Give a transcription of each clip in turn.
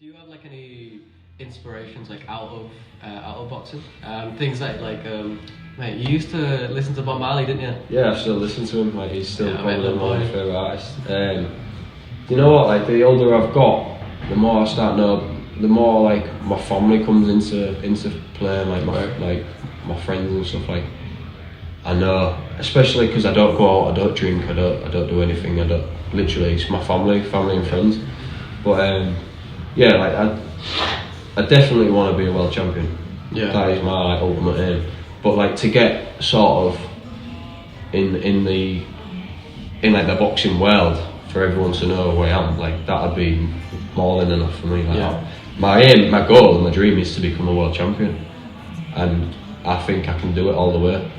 Do you have like any inspirations like out of boxing? Things mate, you used to listen to Bob Marley, didn't you? Yeah, I still listen to him. Like he's still probably one my favourite artist. You know what? Like the older I've got, the more I start to know, the more like my family comes into play, like my friends and stuff. Like I know, especially because I don't go out, I don't drink, I don't do anything. Literally, it's my family and friends. But yeah, like I definitely want to be a world champion. Yeah, that is my like ultimate aim. But like to get sort of in like the boxing world, for everyone to know who I am, like that'd be more than enough for me. Like, yeah. My aim, my goal, and my dream is to become a world champion, and I think I can do it all the way.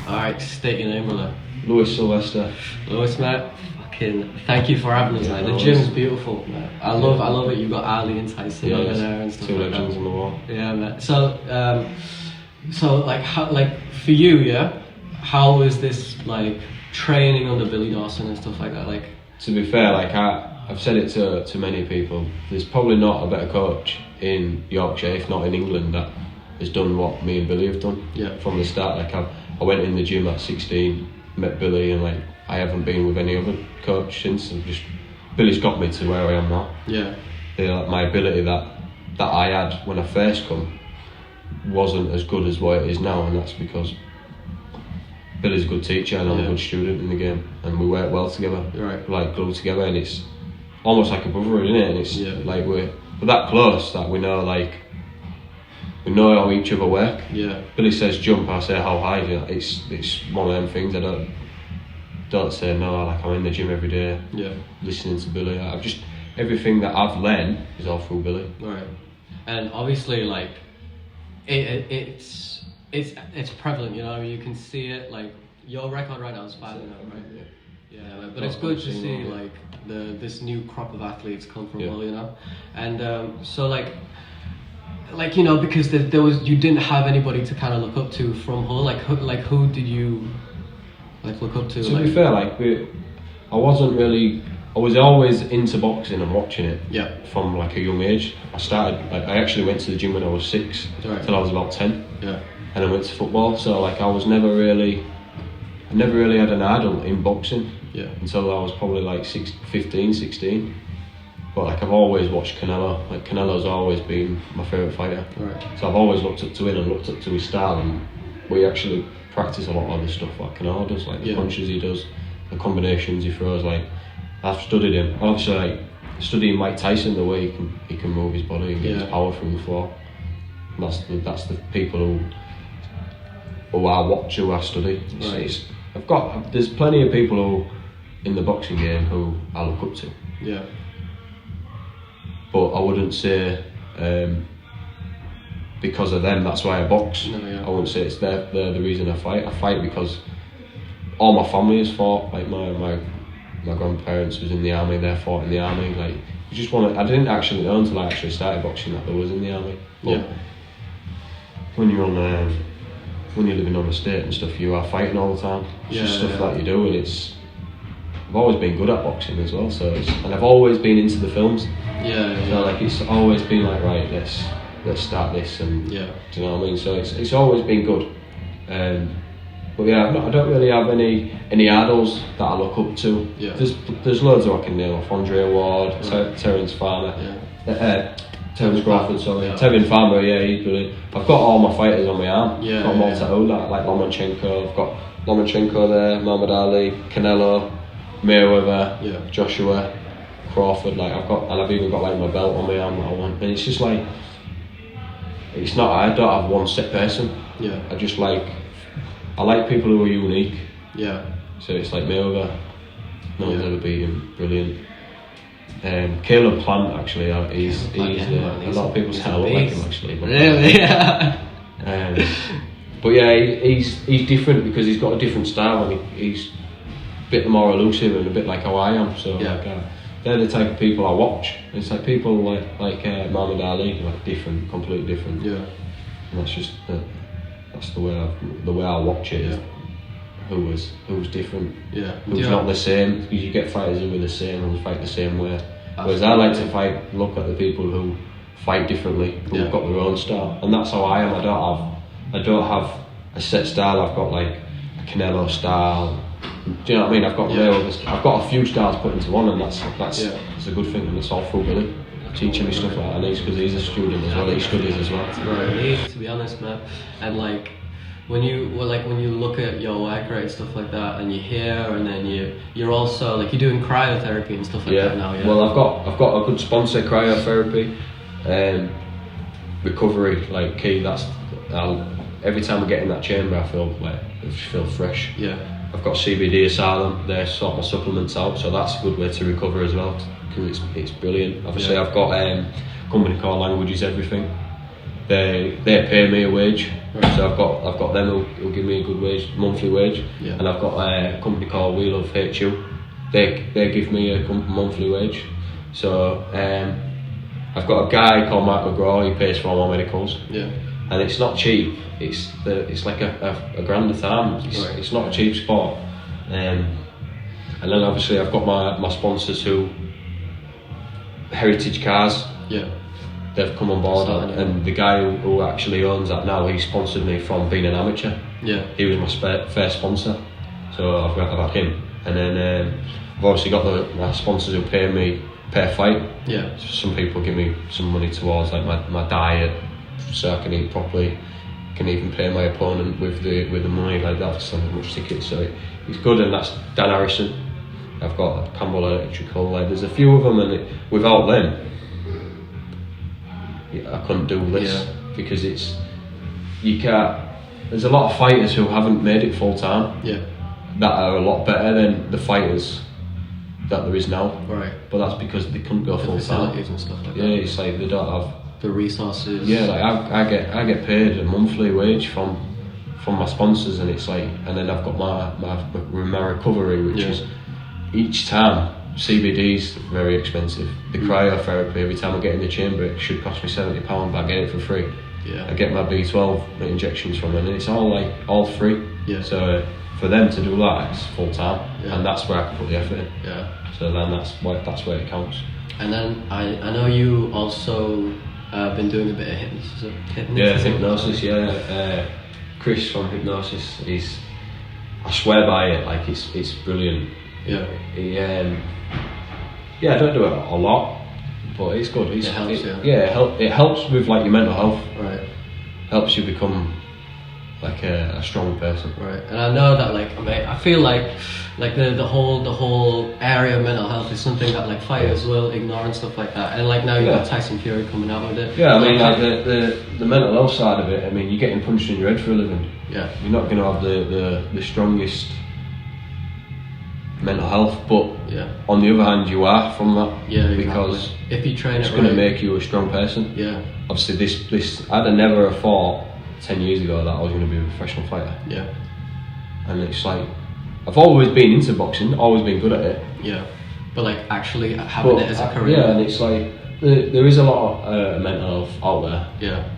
Alright, state your name, brother. Sylvester. Lewis, mate. Fucking thank you for having us, mate. The gym's beautiful, mate. I love it. You've got Ali and Tyson over there and stuff. Two like legends that. on the wall. Yeah, mate. So like, how, like for you, yeah. How is this like training under Billy Dawson and stuff like that? Like, to be fair, like I've said it to many people. There's probably not a better coach in Yorkshire, if not in England, that has done what me and Billy have done. Yeah. From the start, like I went in the gym at 16, met Billy, and like I haven't been with any other coach since. Billy's got me to where I am now. Yeah. Like, my ability that I had when I first come wasn't as good as what it is now, and that's because Billy's a good teacher and I'm a good student in the game, and we work well together. Right. Like glued together, and it's almost like a brotherhood, isn't it? And it's like we're that close that we know how each other work. Yeah. Billy says jump, I say how high. You know, it's one of them things. I don't say no. Like I'm in the gym every day. Yeah. Listening to Billy. Everything that I've learned is all through Billy. Right. And obviously, like it's prevalent. You know, you can see it. Like your record right now is 5-0, right? Yeah. But it's good to see like this new crop of athletes come from Hull, you know, and so like you know, because there was, you didn't have anybody to kind of look up to from Hull. Like who did you like look up to? To be fair, I was always into boxing and watching it. Yeah. From like a young age. I actually went to the gym when I was 6 till I was about 10. Yeah. And I went to football, so like I never really had an idol in boxing. Yeah. Until I was probably like 15, 16. But like I've always watched Canelo. Like Canelo's always been my favourite fighter. Right. So I've always looked up to him and looked up to his style, and we actually practice a lot of the stuff like Canelo does, like the punches he does, the combinations he throws. Like I've studied him. Obviously, like studying Mike Tyson, the way he can move his body and get his power through the floor. And that's the people who I watch, who I study. There's plenty of people who in the boxing game who I look up to. Yeah. But I wouldn't say because of them that's why I box. No, yeah. I wouldn't say it's they're the reason I fight. I fight because all my family has fought. Like my grandparents was in the army, they fought in the army. Like you just want to, I didn't actually know until I actually started boxing that there was in the army. But when you're living on the estate and stuff, you are fighting all the time. It's just stuff that you do, and I've always been good at boxing as well. And I've always been into the films. So like it's always been like, right, let's start this, and do you know what I mean? So it's always been good. But I don't really have any idols that I look up to. Yeah. There's loads I can name off. Andre Ward, Terence Farmer, Terence Crawford, sorry. Tevin Farmer, he's brilliant. I've got all my fighters on my arm. I've got them all tattooed, like Lomachenko. I've got Lomachenko there, Muhammad Ali, Canelo, Mayweather, Joshua. Crawford, like I've even got like my belt on my arm that I want, and it's just like, it's not, I don't have one set person. Yeah. I like people who are unique. Yeah. So it's like Mayweather, no one's ever beat him, brilliant. Caleb Plant actually, he's a lot of people say I look like him actually. But really? Yeah. But yeah, he's different because he's got a different style, and he's a bit more elusive and a bit like how I am. So they're the type of people I watch. It's like people like Muhammad Ali, like different, completely different. Yeah. And that's just that's the way I watch it. Is who's different. Yeah. Who's not the same? Because you get fighters who are the same, who fight the same way. Whereas I like to look at the people who fight differently, who've got their own style, and that's how I am. I don't have a set style. I've got like a Canelo style. Do you know what I mean? I've got a few styles put into one, and that's a good thing, and it's all through Billy teaching me stuff like that. And because he's a student as well, he studies as well. Right. To be honest, man, and like when you look at your work rate and stuff like that, and you hear, and then you're also like you're doing cryotherapy and stuff like that now. Yeah. Well, I've got a good sponsor, cryotherapy, recovery, like key. Every time I get in that chamber, I feel fresh. Yeah. I've got CBD Asylum. They sort my supplements out, so that's a good way to recover as well. Because it's brilliant. Obviously, I've got a company called Languages Everything. They pay me a wage, so I've got them who give me a good wage, monthly wage, and I've got a company called We Love HU. They give me a monthly wage. So I've got a guy called Mark McGraw. He pays for all my medicals. Yeah. And it's not cheap. It's like a grand a time. It's not a cheap sport. And then obviously I've got my sponsors who Heritage Cars. Yeah. They've come on board, and the guy who actually owns that now, he sponsored me from being an amateur. Yeah. He was my first sponsor, so I've had him. And then I've obviously got my sponsors who pay me per fight. Yeah. So some people give me some money towards like my diet, so I can eat properly. Can even pay my opponent with the money like that for so much tickets. So it's good, and that's Dan Harrison. I've got Campbell Electrical. Like there's a few of them, and without them, I couldn't do this because you can't. There's a lot of fighters who haven't made it full time. Yeah. That are a lot better than the fighters that there is now. Right. But that's because they couldn't go full time. And stuff like that. Yeah, it's like they don't have the resources. Yeah, like I get paid a monthly wage from my sponsors, and it's like, and then I've got my recovery, which is each time. CBD's very expensive. The cryotherapy, every time I get in the chamber, it should cost me £70, but I get it for free. Yeah. I get my B12 injections from them, and it's all free. Yeah. So for them to do that, it's full time, and that's where I can put the effort in. Yeah. So then that's where it counts. And then I know you also been doing a bit of hypnosis. Yeah, hypnosis. Yeah. Chris from Hypnosis, I swear by it. Like it's brilliant. Yeah. I don't do it a lot, but it's good. It helps, it helps with like your mental health. Right. Helps you become like a strong person. Right. And I know that I feel like the whole area of mental health is something that like fighters will ignore and stuff like that. And like now you've got Tyson Fury coming out with it. Yeah, I mean like the mental health side of it. I mean, you're getting punched in your head for a living. Yeah. You're not going to have the strongest mental health, but on the other hand, you are from that. Yeah, because if you train it's going to make you a strong person. Yeah. Obviously, this I'd have never thought 10 years ago that I was going to be a professional fighter. Yeah. And it's like I've always been into boxing, always been good at it. Yeah. But like actually having it as a career. Yeah, and it's like there is a lot of mental health out there. Yeah.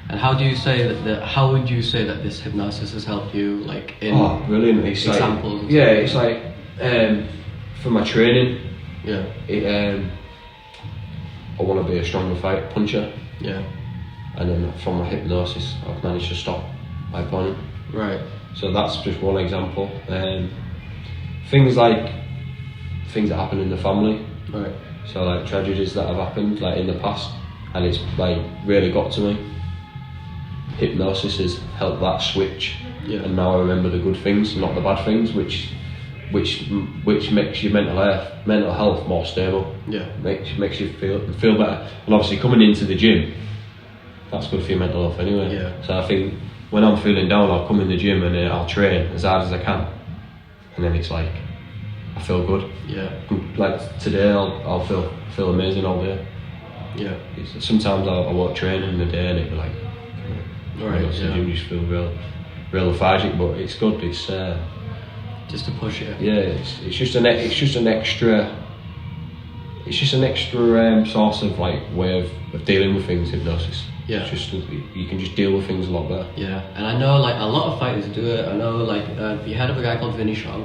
And how would you say that this hypnosis has helped you, like in brilliant. It's examples? Like, it's like for my training. Yeah. I want to be a stronger puncher. Yeah. And then from my hypnosis, I've managed to stop my opponent. Right. So that's just one example. Things that happen in the family. Right. So like tragedies that have happened like in the past, and it's like really got to me. Hypnosis has helped that switch, and now I remember the good things, not the bad things, which which makes your mental health more stable. Yeah. Makes you feel better. And obviously coming into the gym, that's good for your mental health anyway. Yeah. So I think when I'm feeling down, I'll come in the gym and I'll train as hard as I can, and then it's like I feel good. Yeah. Like today, I'll feel amazing all day. Yeah. Sometimes I won't train in the day and it'll be like, right. The gym just feel real lethargic, but it's good. It's just to push it. Yeah, it's just an extra source of like way of dealing with things. Hypnosis. Yeah. It's just you can just deal with things a lot better. Yeah, and I know like a lot of fighters do it. I know like you heard of a guy called Vinny Shaw?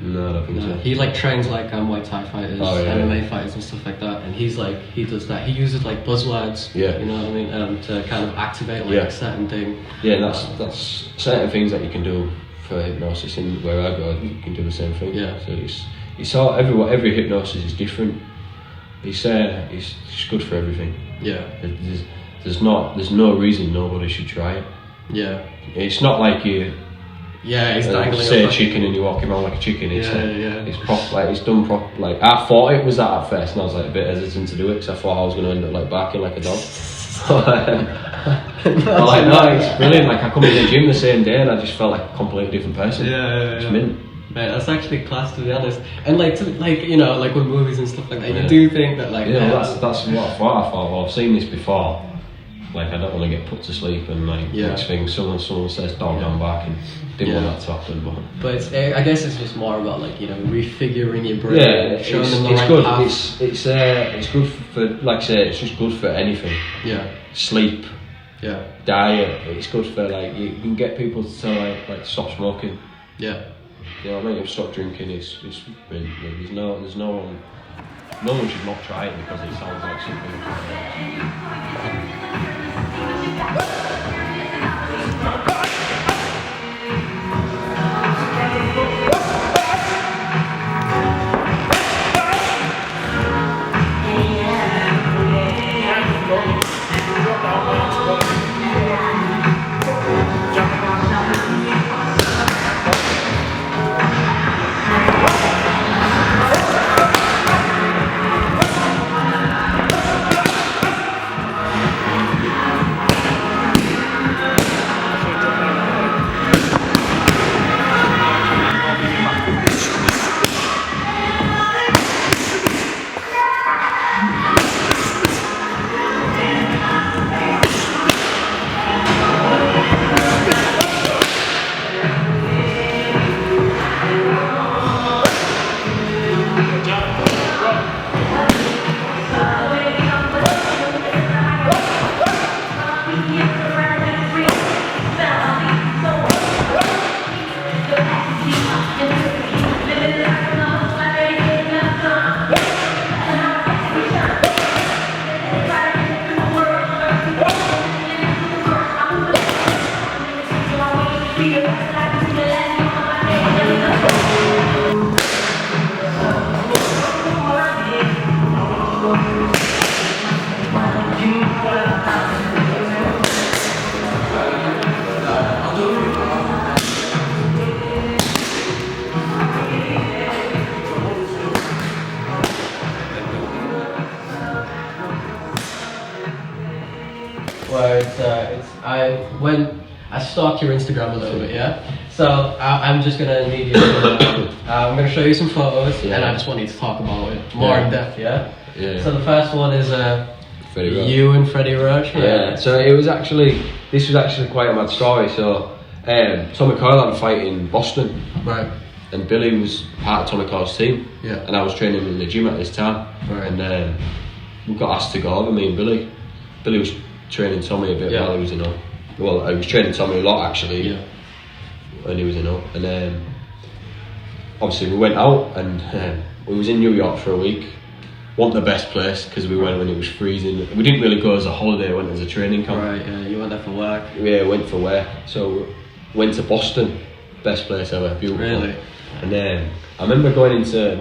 No, I don't think so. He like trains like Muay Thai fighters, MMA fighters and stuff like that, and he's like he does that. He uses like buzzwords. Yeah. You know what I mean? To kind of activate like a certain thing. Yeah, that's certain things that you can do for hypnosis, and where I go, you can do the same thing. Yeah. So it's all every hypnosis is different. It's just good for everything. Yeah. There's no reason nobody should try it. Yeah. It's not like you. Yeah, it's dangling. Say a chicken and you're walking around like a chicken. It's It's proper. Like it's done proper. Like I thought it was that at first, and I was like a bit hesitant to do it because I thought I was going to end up like barking like a dog. I'm like, no, it's brilliant. Like I come in the gym the same day and I just felt like a completely different person. It's mint. Mate, that's actually class, to be honest. And like, you know, like with movies and stuff like that, you do think that like. Yeah, that's what I thought. Well, I've seen this before. Like I don't want to get put to sleep, and like next thing someone says dog, I'm back, and didn't want that to happen. But it's, I guess it's just more about like, you know, refiguring your brain. Yeah, showing them the it's right good. path. It's good for, like I say, it's just good for anything. Yeah. Sleep. Yeah. Diet. It's good for like you can get people to like stop smoking. Yeah. You know what I mean? Stop drinking. It's been, there's no one should not try it because it sounds like something. When I stalked your Instagram a little bit, so I'm just gonna need you to, I'm gonna show you some photos, and I just want you to talk about it more in depth, Yeah. So the first one is Freddie Roach. you and Freddie Roach. Yeah. So this was actually quite a mad story. So Tommy Coyle had a fight in Boston. Right. And Billy was part of Tommy Coyle's team. Yeah. And I was training in the gym at this time. Right. And we got asked to go over, me and Billy. Billy was training Tommy a bit while he was in O. Well, I was training Tommy a lot actually. Yeah. When he was in O. And obviously we went out and we was in New York for a week. Wasn't the best place because we went when it was freezing. We didn't really go as a holiday, we went as a training camp. Right, yeah, you went there for work. Yeah, went for work. So went to Boston, best place ever, beautiful. Really? And then I remember going into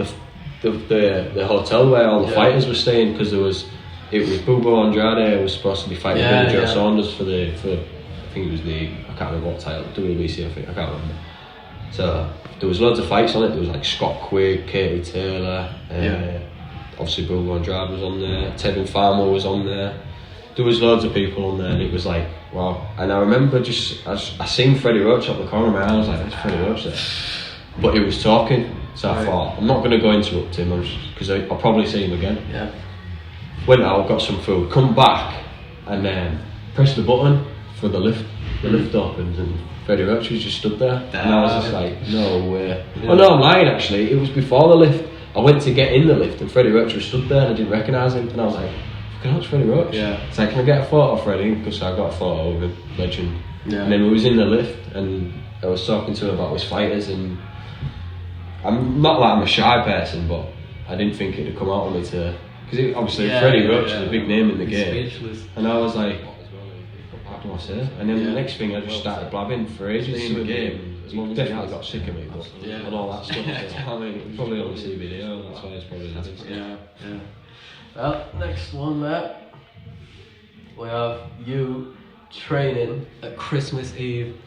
the hotel where all the fighters were staying because it was Bubo Andrade who was supposed to be fighting Joe Saunders for I think it was I can't remember what title, WBC I think, I can't remember. So there was loads of fights on it. There was like Scott Quigg, Katie Taylor, obviously Bruno Andrade was on there, Tevin Farmer was on there. There was loads of people on there, and it was like, wow. And I remember I seen Freddie Roach up the corner of my eye. I was like, that's Freddie Roach there. But he was talking, so I thought, I'm not going to go interrupt him, because I'll probably see him again. Yeah. Went out, got some food, come back, and then pressed the button for the lift. The lift opens, and Freddie Roach was just stood there. Damn. And I was just like, no way. Yeah. Oh no, I'm lying actually. It was before the lift. I went to get in the lift, and Freddie Roach was stood there, and I didn't recognise him. And I was like, fucking hell, it's Freddie Roach. Yeah. It's like, can I get a photo of Freddie? Because I got a photo of him, legend. Yeah. And then we was in the lift, and I was talking to him about his fighters, and I'm not like I'm a shy person, but I didn't think it'd come out of me to, because obviously Freddie Roach is a big name in the game. Speechless. And I was like, what do I say? And then the next thing I just started blabbing for ages in the game. He definitely got sick of me, but and all that stuff. So, I mean, it was probably on the CBD, that's why it's probably that. Yeah. Well, next one, Matt. We have you training at Christmas Eve.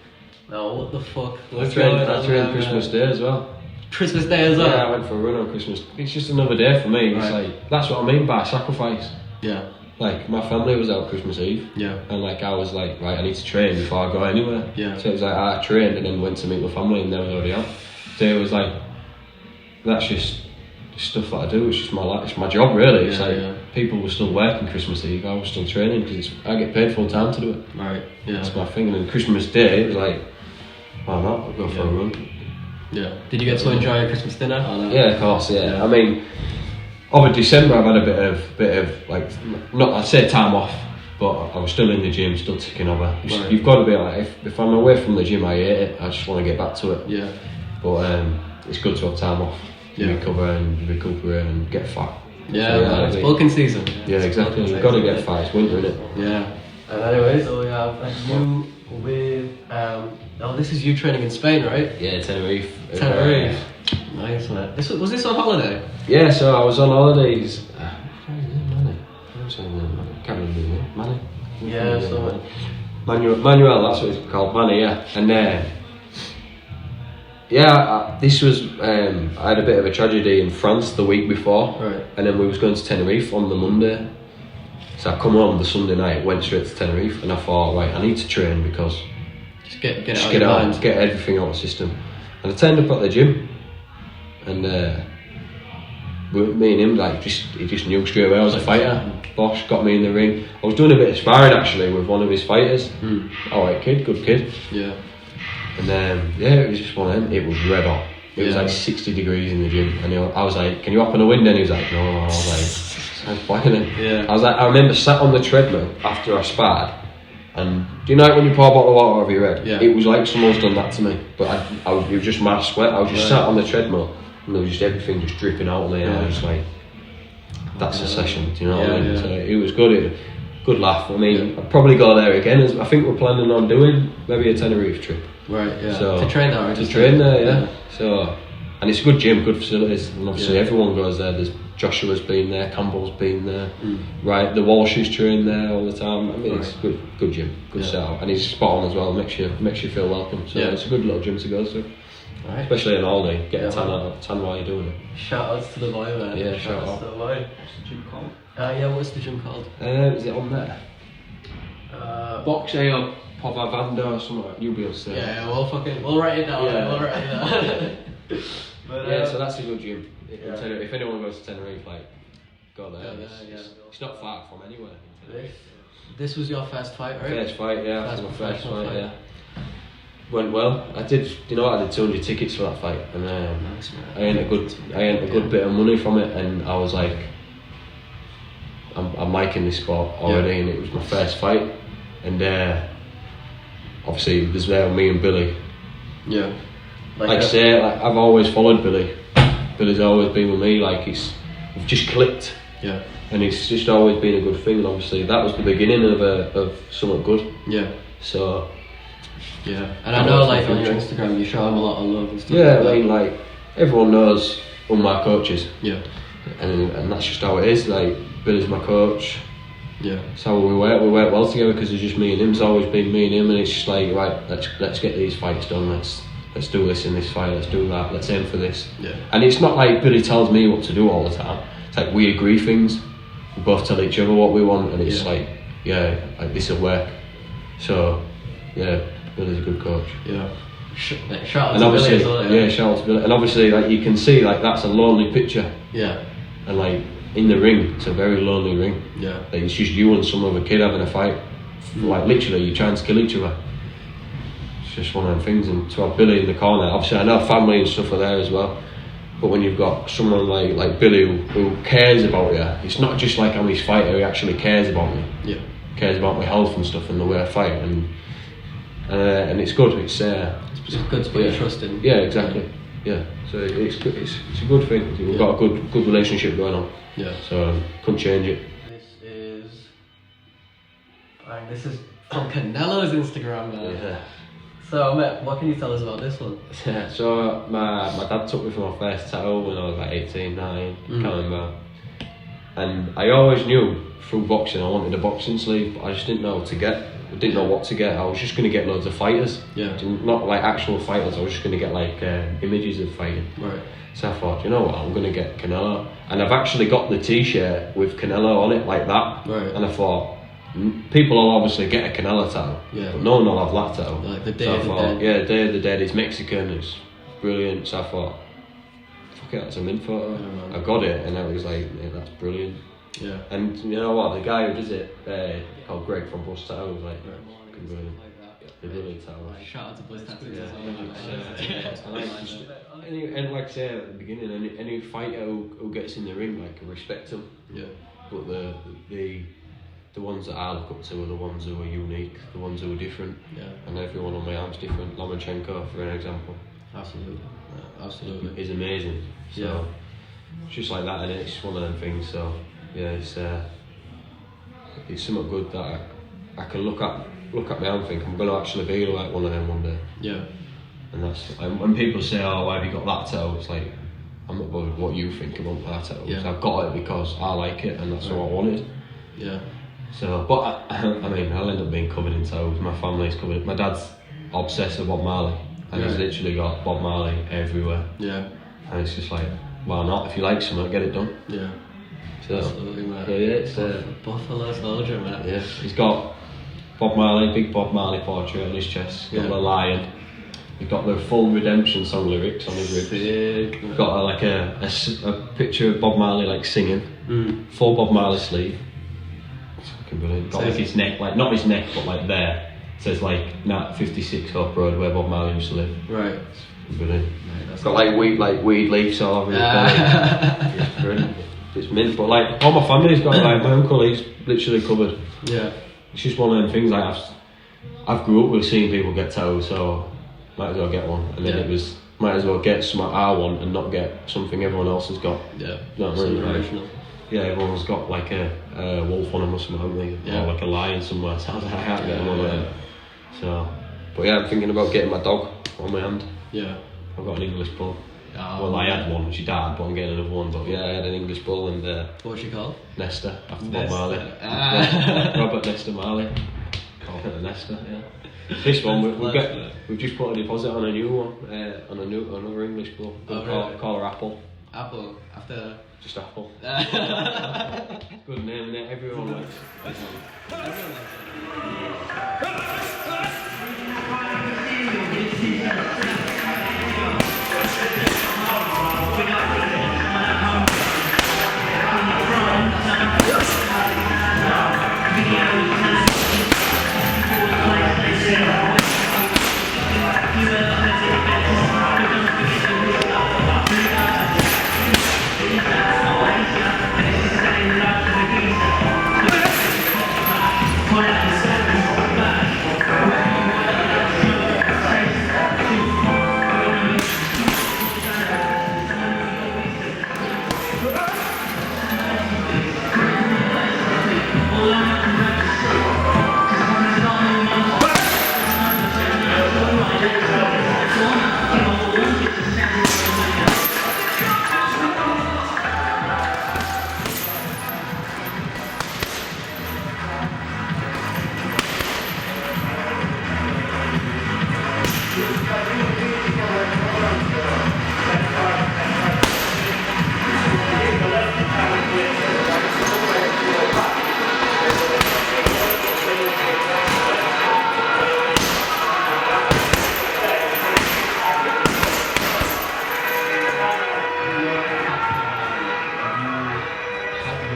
Now, what the fuck? I trained Christmas Day as well. Christmas Day as well? Yeah, I went for a run on Christmas. It's just another day for me. It's like, that's what I mean by sacrifice. Yeah. Like, my family was out Christmas Eve. Yeah. And like, I was like, right, I need to train before I go anywhere. Yeah. So it was like, I trained and then went to meet my family, and they was already out. So it was like, that's just stuff that I do. It's just my life. It's my job, really. It's people were still working Christmas Eve. I was still training because I get paid full time to do it. Right. Yeah. That's my thing. And then Christmas Day, it was like, why not? I'll go for a run. Yeah. Did you get to enjoy a Christmas dinner? Yeah, of course. Yeah. I mean, over December, I've had a bit of like, not I'd say time off, but I was still in the gym, still ticking over. Right. You've got to be like, if I'm away from the gym, I hate it. I just want to get back to it. Yeah. But it's good to have time off. Recover and recuperate and get fat. Yeah, it's bulking season. Yeah, exactly. You've got to get fat. It's winter, isn't it? Yeah. And anyway, so we have you with this is you training in Spain, right? Yeah, Tenerife. Nice, man. Was this on holiday? Yeah, so I was on holidays. Can't remember. Manny. Yeah, so Manuel. That's what it's called, Manny. Yeah, and. This was, I had a bit of a tragedy in France the week before, and then we was going to Tenerife on the Monday. So I come home the Sunday night, went straight to Tenerife, and I thought, right, I need to train because just get everything out of the system. And I turned up at the gym, and me and him, like, he just knew straight away I was a fighter. Bosh got me in the ring. I was doing a bit of sparring actually with one of his fighters. Alright kid, good kid. Yeah. And it was just one of them. It was red hot. It was like 60 degrees in the gym, and I was like, "Can you open the window?" And he was like, "No." I was like, "Sounds boiling." Yeah. I was like, I remember sat on the treadmill after I sparred, and do you know like when you pour a bottle of water over your head? Yeah. It was like someone's done that to me, but it was just my sweat. I was just sat on the treadmill, and there was just everything just dripping out of me, and I was just like, "That's a session." Do you know what I mean? So it was good. Good laugh. I mean, I'd probably go there again. I think we're planning on doing maybe a Tenerife trip. Right, yeah. So, to train there, to train there, yeah. So, and it's a good gym, good facilities, and obviously everyone goes there. There's Joshua's been there, Campbell's been there, right? The Walshes train there all the time. I mean, it's a good gym, good setup, and he's spot on as well. Makes you feel welcome. So it's a good little gym to go to, right. Especially on holiday. Get a tan while you're doing it. Shout outs to the boy, man. Yeah, shout out to the boy. What's the gym called? What's the gym called? Is it on there? Box Ale. Povavanda or something like that. You'll be able to say. Yeah, we'll write it down. Yeah. We'll write it down. But, so that's a good gym. If anyone goes to Tenerife, like, go there. It's not far from anywhere. This was your first fight, right? First fight, yeah. First professional fight, yeah. Went well. I did 200 tickets for that fight, and I earned a good bit of money from it, and I was like, I'm liking this sport already, and it was my first fight, and obviously there's me and Billy. Yeah. Like I say, I've always followed Billy. Billy's always been with me. Like we've just clicked. Yeah. And it's just always been a good thing. And obviously that was the beginning of something good. Yeah. So. Yeah. And I know, like, on your Instagram, you show him a lot of love and stuff. Yeah, I mean, like, everyone knows all my coaches. Yeah. And that's just how it is. Like, Billy's my coach. Yeah. So we work well together because it's just me and him. It's always been me and him, and it's just like, right, let's get these fights done. Let's let's do this in this fight, let's do that, let's aim for this. Yeah. And it's not like Billy tells me what to do all the time. It's like we agree things, we both tell each other what we want, and it's like this will work. So yeah, Billy's a good coach. Yeah. Shout out to Billy as well. Yeah, shout out to Billy. And obviously, like you can see, like that's a lonely picture. Yeah. And like in the ring, it's a very lonely ring. Yeah. Like it's just you and some other kid having a fight. Like literally, you're trying to kill each other. It's just one of them things. And to have Billy in the corner, obviously I know family and stuff are there as well. But when you've got someone like Billy who cares about you, it's not just like I'm his fighter. He actually cares about me. Yeah. Cares about my health and stuff and the way I fight, and it's good. It's good to put your trust in. Yeah, exactly. Yeah, so it's good. It's a good thing. We've got a good relationship going on. Yeah. So couldn't change it. This is from Canelo's Instagram, man. Yeah. So, mate, what can you tell us about this one? Yeah. So my dad took me for my first title when I was like 18, 19, can't remember. And I always knew through boxing I wanted a boxing sleeve, but I just didn't know what to get. I didn't know what to get. I was just going to get loads of fighters. Yeah. Not like actual fighters. I was just going to get like images of fighting. Right. So I thought, you know what, I'm going to get Canelo. And I've actually got the t-shirt with Canelo on it like that. Right. And I thought, people will obviously get a Canelo title. Yeah. But no one will have that title. Like the Day of the Dead. Yeah, Day of the Dead is Mexican. It's brilliant. So I thought, fuck it, that's a mint photo. I got it and I was like, yeah, that's brilliant. Yeah. And you know what, the guy who does it, called Greg from Buzz Tattoo, was like, brilliant. Brilliant tattoo. Shout out to Buzz Tattoos as well. And like I said at the beginning, any fighter who gets in the ring, like I respect them. Yeah. But the ones that I look up to are the ones who are unique, the ones who are different. Yeah. And everyone on my arm's different. Lomachenko, for an example. Absolutely. Absolutely. Is amazing. So it's just like that, and it's one of them things. So yeah, it's something good that I can look at my own and think I'm going to actually be like one of them one day. Yeah. And that's when people say, "Oh, why have you got that tattoo?" It's like I'm not bothered what you think about that tattoo. Yeah. I've got it because I like it and that's what I wanted. Yeah. So, but I mean, I'll end up being covered in tattoos. My family's covered. My dad's obsessed with Bob Marley, and he's literally got Bob Marley everywhere. Yeah. And it's just like, why not? If you like something, get it done. Yeah. So, absolutely, man. Yeah, it's Buffalo Soldier, man. Yeah, he's got Bob Marley, big Bob Marley portrait on his chest. He's got the lion. He's got the full Redemption song lyrics on his ribs. He's got like a picture of Bob Marley like singing. Full Bob Marley sleeve. It's fucking brilliant. Got like his neck, like not his neck, but like there. It says like Nat 56 Hope Road where Bob Marley used to live. Right. It's brilliant. It's got like weed leaves all over his body. It's brilliant. It's mint, but like all my family's got like my uncle, he's literally covered. Yeah. It's just one of them things like I've grew up with seeing people get tattoos, so might as well get one. And then it was might as well get something I want and not get something everyone else has got. Yeah. Not really original. Yeah, everyone's got like a wolf on them or something, haven't they? Or like a lion somewhere. So I was like, I can't get one of them. So, but yeah, I'm thinking about getting my dog on my hand. Yeah. I've got an English bull. Well, I had one, she died, but I'm getting another one. But yeah, I had an English bull and what's she called? Nesta, after Bob Marley. Robert Nesta Marley. Called her Nesta. Yeah. This one we've just put a deposit on a new one, on another English bull. Call her Apple. Apple after. Just Apple. Good name, innit? Everyone likes it. Everyone likes it.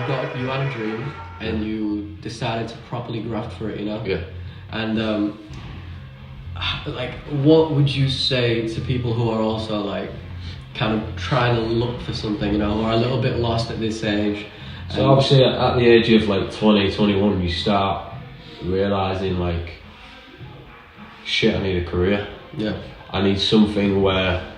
you had a dream and you decided to properly graft for it, you know. Yeah. And like, what would you say to people who are also like kind of trying to look for something, you know, or a little bit lost at this age? So obviously at the age of like 20, 21, you start realising like, shit, I need a career. Yeah. I need something where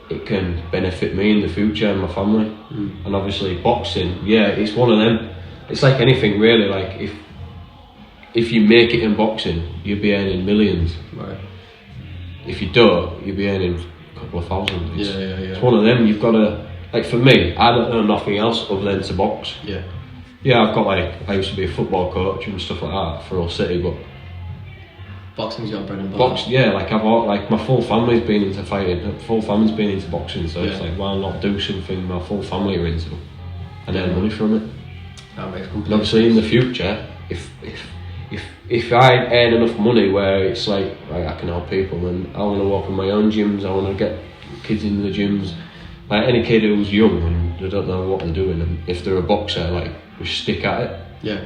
it can benefit me in the future and my family. And obviously boxing, yeah, it's one of them. It's like anything really, like if you make it in boxing, you'll be earning millions. Right. If you don't, you'll be earning a couple of thousand. It's one of them. You've got to, like for me, I don't know nothing else other than to box. Yeah. Yeah, I've got like, I used to be a football coach and stuff like that for Hull City, but boxing's your bread and butter. yeah, like like my full family's been into fighting, my full family's been into boxing, so it's like, why not do something my full family are into and earn money from it? That makes complete sense. And obviously in the future, if I earn enough money where it's like, right, I can help people, then I want to open my own gyms, I want to get kids in the gyms. Like any kid who's young and they don't know what they're doing, and if they're a boxer, like, just stick at it. Yeah.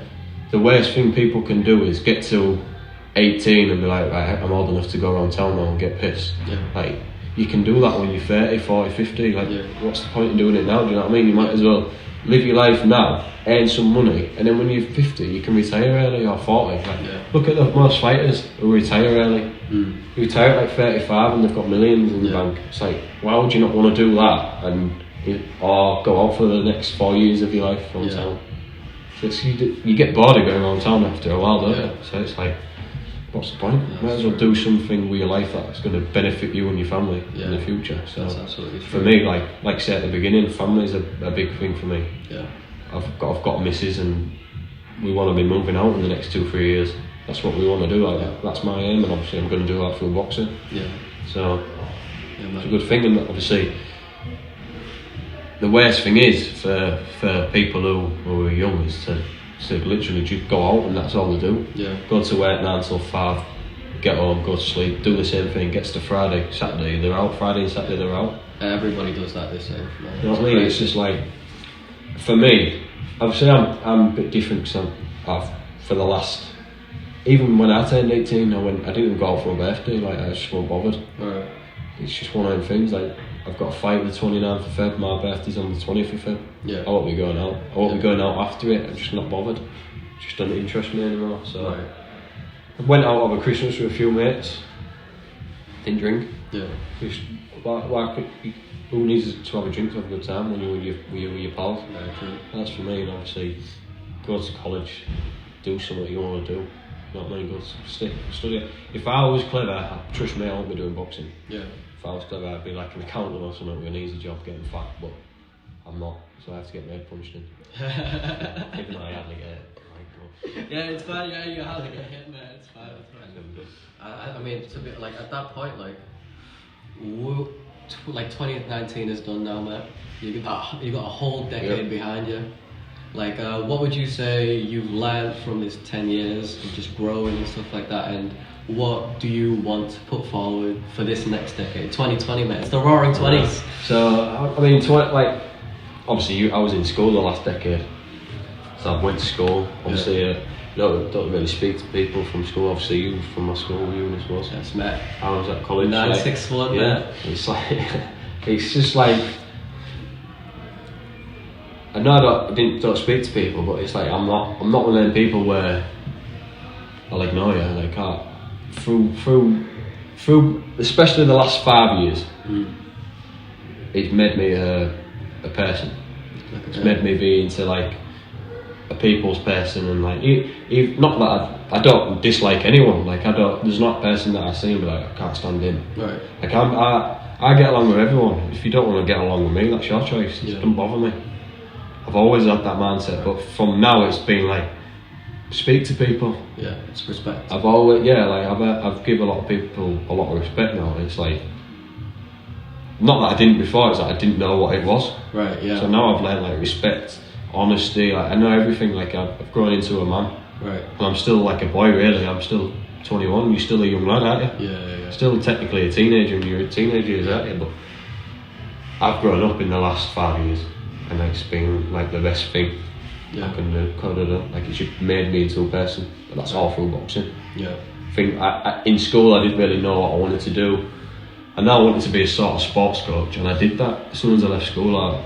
The worst thing people can do is get to 18 and be like, right, I'm old enough to go around town now and get pissed. Yeah. Like, you can do that when you're 30, 40, 50. Like, what's the point in doing it now? Do you know what I mean? You might as well live your life now, earn some money, and then when you're 50, you can retire early, or 40. Like, look at the most fighters who retire early. They retire at like 35 and they've got millions in the bank. It's like, why would you not want to do that or go out for the next 4 years of your life around town? So you get bored of going around town after a while, don't you? So it's like, what's the point? Might as well do something with your life that's going to benefit you and your family in the future. So that's absolutely true. For me, like I said at the beginning, family's a big thing for me. Yeah. I've got a missus and we want to be moving out in the next 2-3 years. That's what we want to do. Like, that's my aim, and obviously I'm going to do that through boxing. Yeah. So it's a good thing, and obviously the worst thing is for people who are young is to literally just go out and that's all they do. Yeah. Go to work 9 till 5, get home, go to sleep, do the same thing, gets to Friday, Saturday they're out, Friday and Saturday they're out. Everybody does that this age. You know what I mean? It's just like, for me, obviously I'm a bit different because I've for the last, even when I turned 18, I didn't even go out for a birthday, like I just wasn't bothered. Right. It's just one of them things, like I've got a fight the 29th of Feb, my birthday's on the 20th of Feb. Yeah. I won't be going out. I won't be going out after it, I'm just not bothered. It just doesn't interest me anymore. So I went out over Christmas with a few mates, didn't drink. Yeah. Just, who needs to have a drink to have a good time when you're with your pals? Very true. That's for me, and obviously go to college, do something you want to do. You know what I mean? Go study. If I was clever, trust me, I wouldn't be doing boxing. Yeah. If I was clever, I'd be like an accountant or something with an easy job getting fat, but I'm not, so I have to get my head punched in. Even though I hardly get it. Yeah, it's fine, yeah, you hardly get hit, man, it's fine. I mean, to be, like, at that point, like 2019 is done now, man. You got a whole decade behind you. Like, what would you say you've learned from this 10 years of just growing and stuff like that, and what do you want to put forward for this next decade? 2020, man, it's the roaring 20s. So, I mean, obviously I was in school the last decade, so I went to school, obviously, don't really speak to people from school, obviously you from my school, you and this was. Yes, mate. I was at college. 961, yeah. It's like, it's just like, I know I don't speak to people, but it's like I'm not one of them people where I'll ignore you. Like through especially the last 5 years, it's made me a person. It's made me be into like a people's person, and like not that I don't dislike anyone. Like there's not a person that I see and be like I can't stand him. Right. Like I get along with everyone. If you don't want to get along with me, that's your choice. It doesn't bother me. I've always had that mindset, but from now it's been like, speak to people. Yeah, it's respect. I've always, I've given a lot of people a lot of respect now. It's like, not that I didn't before, it's that I didn't know what it was. Right, yeah. So now I've learned like respect, honesty, like I know everything, like I've grown into a man. Right. And I'm still like a boy really, I'm still 21, you're still a young lad, aren't you? Yeah. Still technically a teenager, and you're a teenager, aren't you? But I've grown up in the last 5 years. And it's been like the best thing. I could have done. Like, it just made me into a person, but that's all through boxing. Yeah. I think in school I didn't really know what I wanted to do, and now I wanted to be a sort of sports coach, and I did that. As soon as I left school, I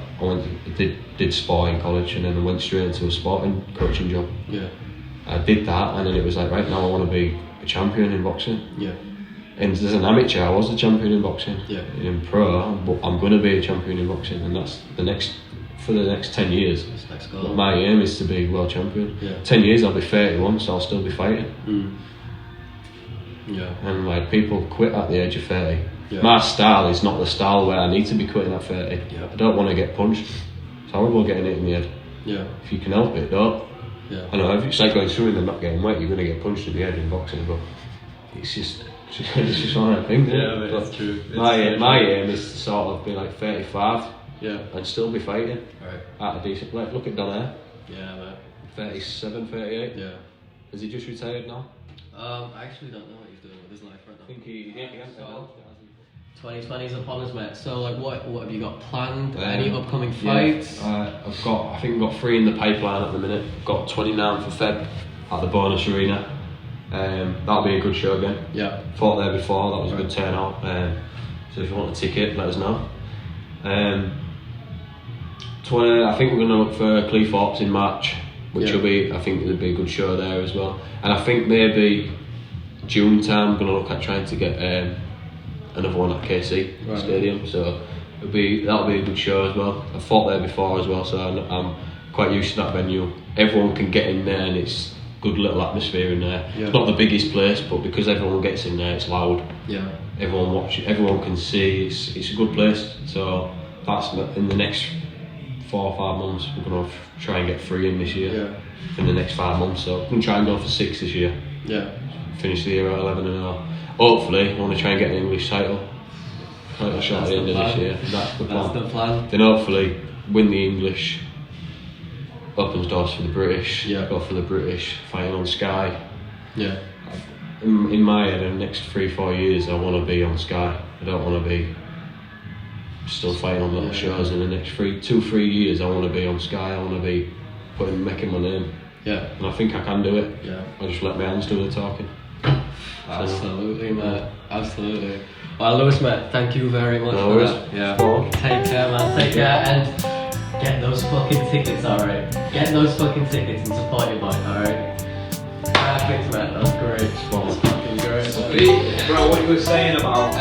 did sport in college, and then I went straight into a sporting coaching job. Yeah. I did that, and then it was like, right, now I want to be a champion in boxing. Yeah. And as an amateur, I was a champion in boxing. Yeah. In pro, but I'm going to be a champion in boxing, and that's for the next 10 years. That's next goal. My aim is to be world champion. Yeah. 10 years, I'll be 31, so I'll still be fighting. Yeah. And like, people quit at the age of 30. Yeah. My style is not the style where I need to be quitting at 30. Yeah. I don't want to get punched. It's horrible getting hit in the head. Yeah. If you can help it, don't. Yeah. I know, if it's like going through and not getting wet, you're going to get punched in the head in boxing, but it's just one of the things. Yeah, it's true. My aim is to sort of be like 35. Yeah. And still be fighting. Right. At a decent level. Look at Donaire. Yeah, mate. 37, 38. Yeah. Has he just retired now? I actually don't know what he's doing with his life right now. I think he hasn't. 2020 is upon us, mate. So, like, what have you got planned? Any upcoming fights? I think I've got 3 in the pipeline at the minute. I've got 29th of Feb at the Bonus Arena. That'll be a good show again. Yeah. Fought there before. That was a good turnout. So if you want a ticket, let us know. I think we're going to look for Cleethorpes in March, which will be, I think it'll be a good show there as well. And I think maybe June time I'm going to look at trying to get another one at KC Stadium. So that'll be a good show as well. I've fought there before as well, so I'm quite used to that venue. Everyone can get in there, and it's good little atmosphere in there. Yeah. It's not the biggest place, but because everyone gets in there, it's loud. Yeah. Everyone watches, everyone can see. It's a good place. So that's in the next 4 or 5 months. We're going to try and get 3 in this year. Yeah. In the next 5 months, so I'm going to try and go for 6 this year. Yeah. Finish the year at 11-0. Hopefully, I want to try and get an English title shot at the end of this year. That's the plan. Then hopefully win the English. Opens doors for the British. Yeah. Go for the British. Fighting on Sky. Yeah. In my head, in the next 3-4 years, I want to be on Sky. I don't want to be still fighting on little shows. In the next 2-3 years, I want to be on Sky. I want to be making my name. Yeah. And I think I can do it. Yeah. I just let my hands do the talking. Absolutely, mate. Absolutely. Well, Lewis, mate, thank you very much No for worries. that. Yeah. Take care, man. Take care, and get those fucking tickets, alright? Get those fucking tickets and support your boy, alright? Perfect, man. That's great. That's fucking great. Bro, what you were saying about